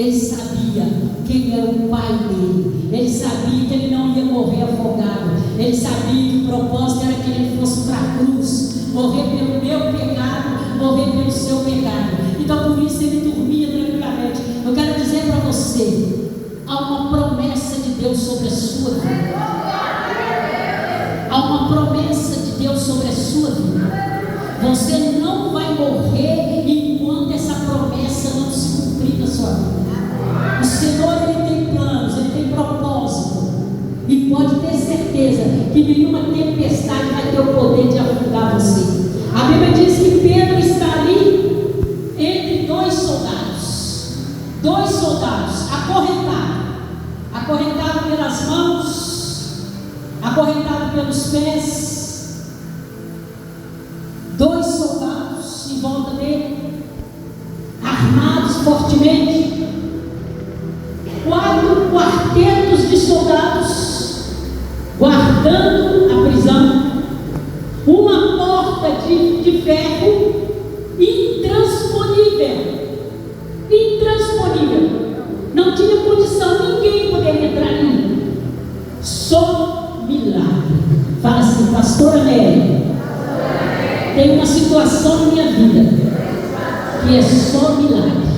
Ele sabia quem era o pai dele. Ele sabia que ele não ia morrer afogado. Ele sabia que o propósito era que ele fosse para a cruz, morrer pelo meu pecado, morrer pelo seu pecado. Então por isso ele dormia tranquilamente. Eu quero dizer para você, há uma promessa de Deus sobre a sua vida. Há uma promessa de Deus sobre a sua vida. Você não vai morrer enquanto essa promessa não se cumprir na sua vida. O Senhor, Ele tem planos, Ele tem propósito, e pode ter certeza que nenhuma tempestade vai ter o poder de afundar você. A Bíblia diz que Pedro está ali entre dois soldados, acorrentado pelas mãos, acorrentado pelos pés, dois soldados em volta dele, armados fortemente. 4 quartetos de soldados guardando a prisão, uma porta de ferro intransponível, não tinha condição, ninguém poderia entrar ali, só milagre. Fala assim: pastora Mary, tem uma situação na minha vida que é só milagre.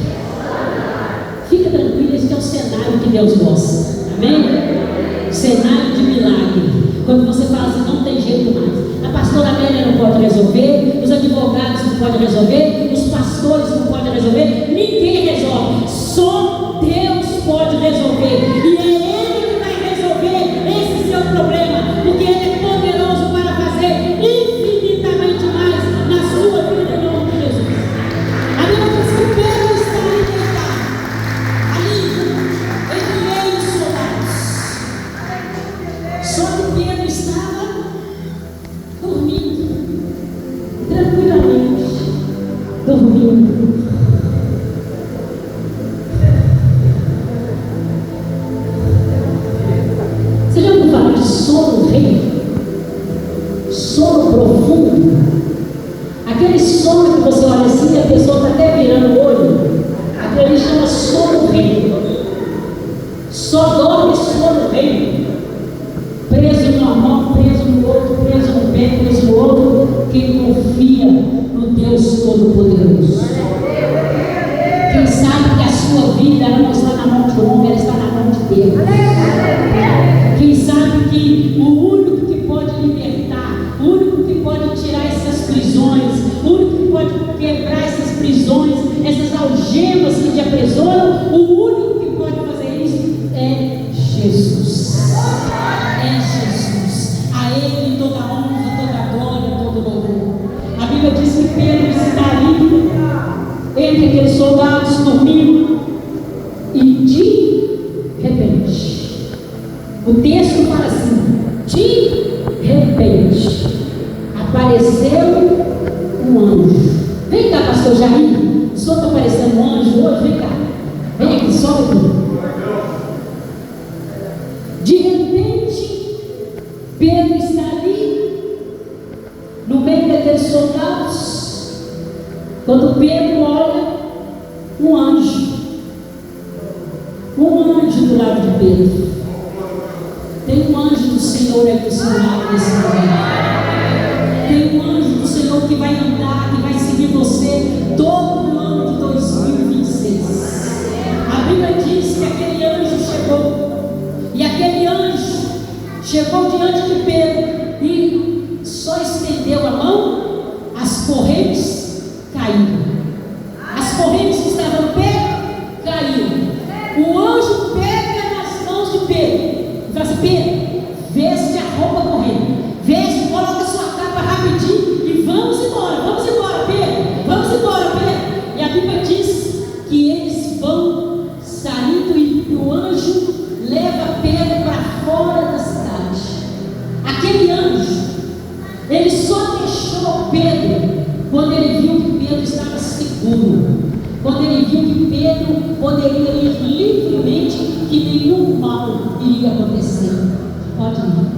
Fica tranquilo, esse é o cenário que Deus gosta. Amém? Cenário de milagre. Quando você fala assim, não tem jeito mais. A pastora Amélia não pode resolver, os advogados não podem resolver, os pastores não podem resolver, ninguém resolve. Só Deus pode resolver. E é Ele que vai resolver esse seu problema, porque Ele é poderoso para fazer infinitamente mais na sua vida, em nome de Jesus. A Bíblia diz que Pedro está ali deitado, ali, entre meio soldados. Só que Pedro estava dormindo, tranquilamente, dormindo. Você já ouviu falar de sono REM? Sono profundo? Aquele sono que você olha assim e a pessoa está até virando o olho. Aquele chama sono REM. Só dorme sono REM. Preso numa mão, preso no outro, preso no pé, preso no outro. Quem confia no Deus Todo-Poderoso. Quem sabe que a sua vida ela não está na mão de homem, ela está na mão de Deus. Quem sabe que o único que pode libertar, o único que pode tirar essas prisões, o único que pode quebrar essas prisões, essas algemas que te aprisionam, o único que pode fazer isso é Jesus. É Jesus. A Ele toda honra, toda glória, todo louvor. A Bíblia diz que Pedro está ali entre aqueles soldados dormindo, e de repente, o texto fala assim: de repente apareceu um anjo. Vem cá, pastor Jair, o senhor está parecendo um anjo hoje? Vem cá, vem aqui, sobe aqui. De repente, Pedro está ali no meio daqueles soldados. Quando Pedro olha, um anjo do lado de Pedro. Tem um anjo do Senhor aqui do seu lado nesse momento. Tem um anjo do Senhor que vai andar, que vai seguir você todo o ano de 2026. A Bíblia diz que aquele anjo chegou, e aquele anjo chegou diante de Pedro e só estendeu a mão, as correntes caíram. As correntes que estavam no pé caíram. O anjo pega nas mãos de Pedro e fala assim: Pedro, veste a roupa correndo, veste, coloca a sua capa rapidinho e vamos embora, Pedro, vamos embora, Pedro. E a Bíblia diz que eles vão saindo e o anjo leva Pedro para fora da cidade. Aquele anjo, ele só deixou Pedro quando ele viu que Pedro estava seguro, quando ele viu que Pedro poderia ir livremente, que nenhum mal iria acontecer. Pode ir.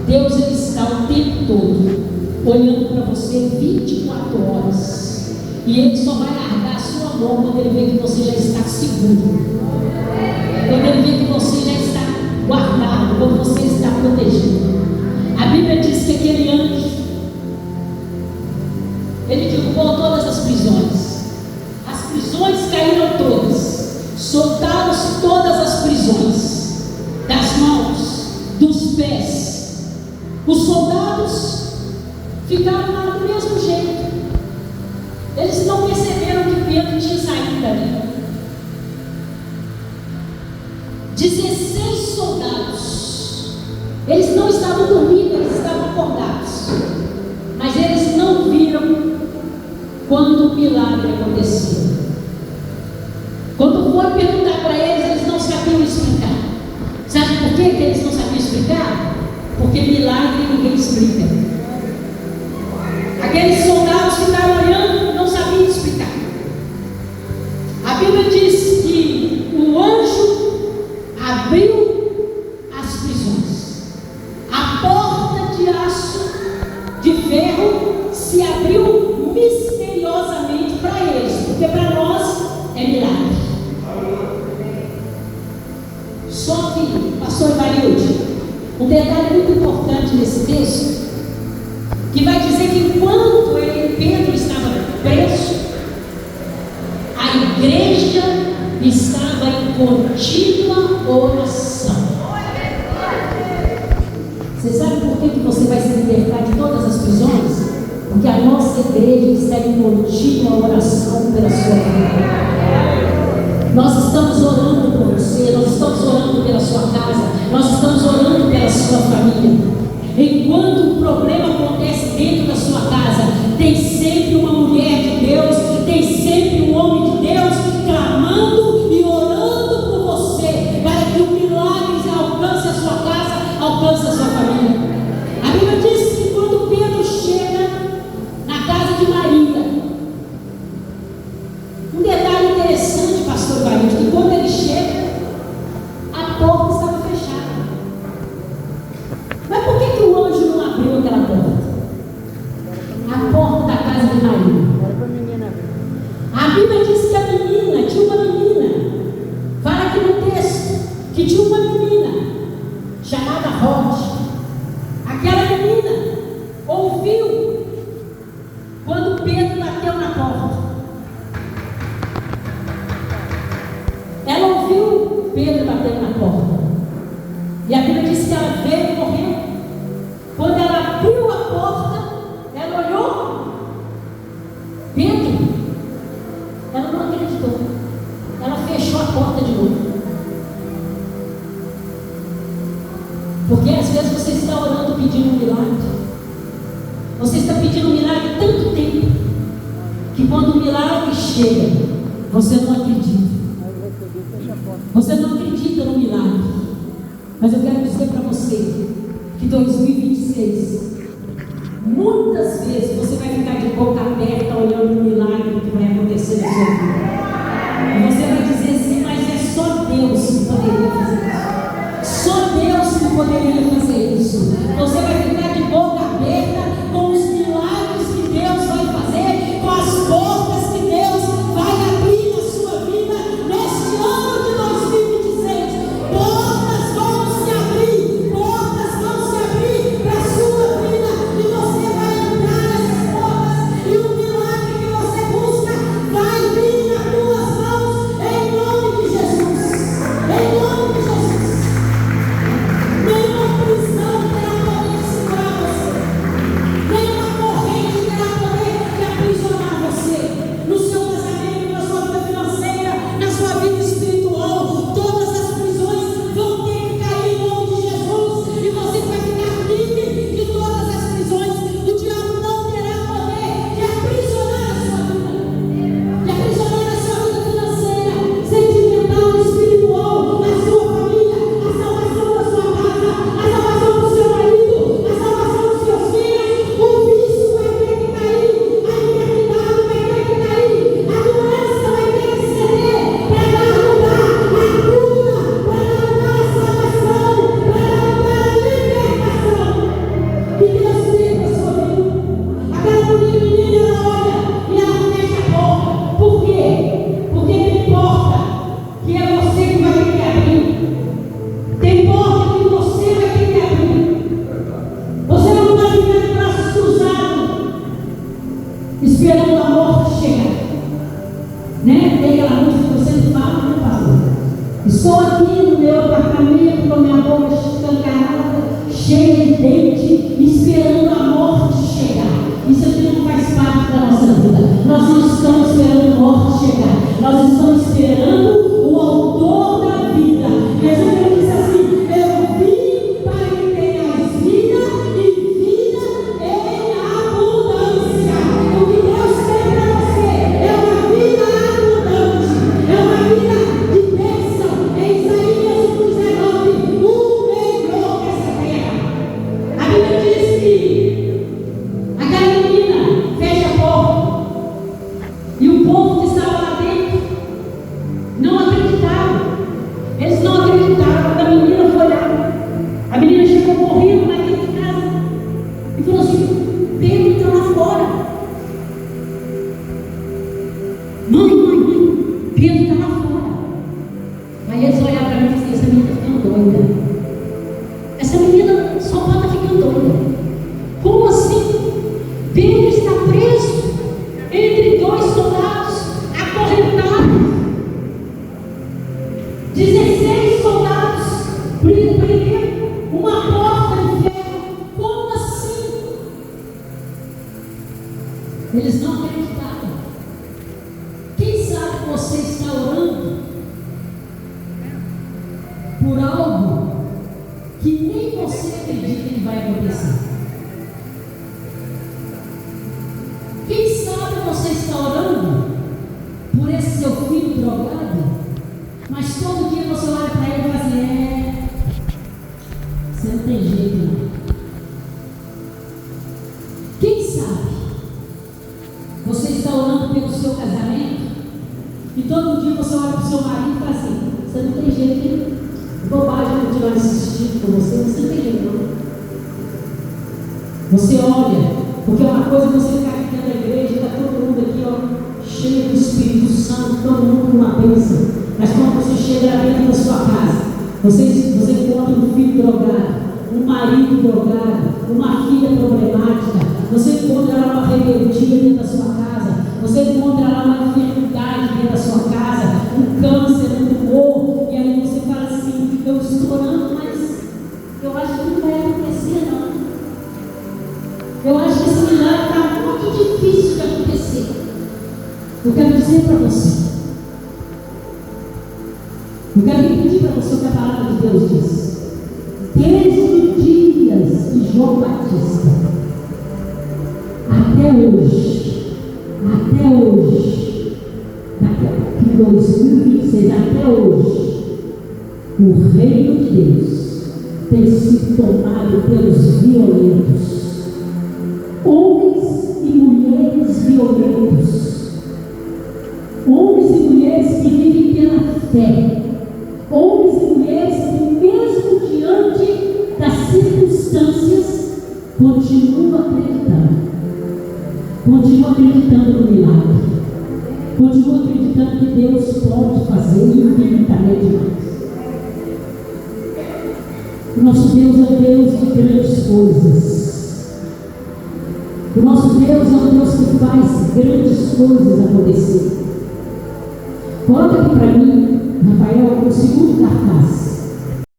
Deus, ele está o tempo todo olhando para você 24 horas, e Ele só vai largar a sua amor quando Ele vê que você já está seguro, quando Ele vê que você já está guardado, quando você está protegido. A Bíblia diz que aquele anjo, ele derrubou todas as prisões. As prisões caíram todas. Soltaram-se todas as prisões das mãos, dos pés. Os soldados ficaram lá do mesmo jeito. Eles não perceberam que Pedro tinha saído dali. 16 soldados. Eles não estavam dormindo, eles estavam acordados. Mas eles não viram quando o milagre aconteceu. Quando foi perguntar para eles, eles não sabiam explicar. Sabe por quê que eles não sabiam explicar? Porque milagre ninguém explica. Aqueles soldados ficaram olhando, não sabiam explicar. A Bíblia diz que o anjo abriu as prisões. A porta de aço, de ferro, se abriu misteriosamente para eles, porque para nós é milagre. Só que, pastor Ivarilde, um detalhe muito importante nesse texto, que vai dizer que enquanto Pedro estava preso, a igreja estava em contínua oração. Você sabe por que você vai se libertar de todas as prisões? Porque a nossa igreja está em contínua oração pela sua vida. Nós estamos orando por você, nós estamos orando pela sua casa, nós estamos orando pela sua família. Enquanto um problema acontece dentro da sua casa, tem sempre uma mulher de Deus, tem sempre um homem de Deus clamando e orando por você, para que o milagre alcance a sua casa, alcance a sua família. A Bíblia diz que quando Pedro chega na casa de Maria, um detalhe interessante, pastor Ivarildo, que quando ele chega, a porta estava fechada. Mas por que o anjo não abriu aquela porta? A porta da casa de Maria. A Bíblia diz que a menina, tinha uma menina, fala aqui no texto, que tinha uma menina chamada Rod. Aquela menina ouviu quando Pedro bateu na porta. Ela ouviu Pedro batendo na porta. E a Bíblia diz que ela veio e morreu. Quando ela abriu a porta, ela olhou Pedro. Ela não acreditou. Ela fechou a porta de novo. Porque às vezes você está orando pedindo um milagre. Você está pedindo um milagre tanto tempo que quando o milagre chega, você não acredita. Você não acredita no milagre. Mas eu quero dizer para você que 2026, muitas vezes você vai ficar de boca aberta olhando o milagre que vai acontecer na sua vida. E você vai dizer assim, mas é só Deus que poderia fazer isso. Só Deus que poderia fazer isso. Você vai ficar de boca aberta com os milagres que Deus vai fazer, com as portas que Deus vai abrir na sua vida neste ano de 2026. Portas vão se abrir para a sua vida, e você vai entrar nessas portas, e o milagre que você busca vai vir na tua tem aquela música que eu sempre falo, né, pastor? Estou aqui no meu apartamento com a minha boca escancarada, cheia de dente, esperando a morte chegar. Isso aqui não faz parte da nossa vida. Nós não estamos esperando a morte chegar. Nós estamos esperando o autor da vida. Jesus ele disse assim: eu vim para que tenhas vida e vida em abundância. O que Deus tem para você é uma vida abundante, é uma vida de bênção. Em Isaías 1:19, o melhor dessa terra. A Bíblia diz que aquela menina fecha a porta e o povo que estava lá dentro não acreditava. Eles não acreditaram. Quando a menina foi lá, a menina chegou correndo lá dentro de casa e falou assim: Pedro está lá fora. Mãe, Pedro está lá fora. Aí eles olharam para mim e disseram: essa menina está ficando doida. Essa menina só pode estar ficando doida. Como assim? Pedro está preso entre dois soldados acorrentados. 16 soldados prenderam uma porta de ferro. Como assim? Eles não acreditaram. Quem sabe você está orando por algo que nem você acredita que vai acontecer? Quem sabe você está orando por esse seu filho drogado, mas todo dia você olha para ele e fala assim: você não tem jeito não. Quem sabe você está orando pelo seu casamento e todo dia você olha para o seu marido e fala assim: você não tem jeito, hein? Bobagem continuar insistindo com você não tem jeito não. Você olha, porque é uma coisa você ficar aqui dentro da igreja, está todo mundo aqui, ó, cheio do Espírito Santo, todo mundo com uma bênção. Mas quando você chega lá dentro da sua casa, você encontra um filho drogado, um marido drogado, uma filha problemática, você encontra lá uma rebeldia dentro da sua casa, você encontra lá uma enfermidade dentro da sua casa, um câncer, um tumor, e aí você fala assim: eu estou orando, mas eu acho que não vai acontecer não. Eu acho que esse milagre está muito difícil de acontecer. Eu quero dizer para você, eu quero pedir para você o que a palavra de Deus diz. Desde dias de João Batista até hoje, daqui 2026 até hoje, o reino de Deus tem sido tomado pelos violentos. Homens e mulheres violentos, homens e mulheres que vivem pela fé, homens e mulheres que, mesmo diante das circunstâncias, continuam acreditando no milagre, continuam acreditando que Deus pode fazer infinitamente mais. O nosso Deus é um Deus de grandes coisas. O nosso Deus é um Deus que faz grandes coisas acontecer. Coloca aqui para mim, Rafael, o segundo cartaz.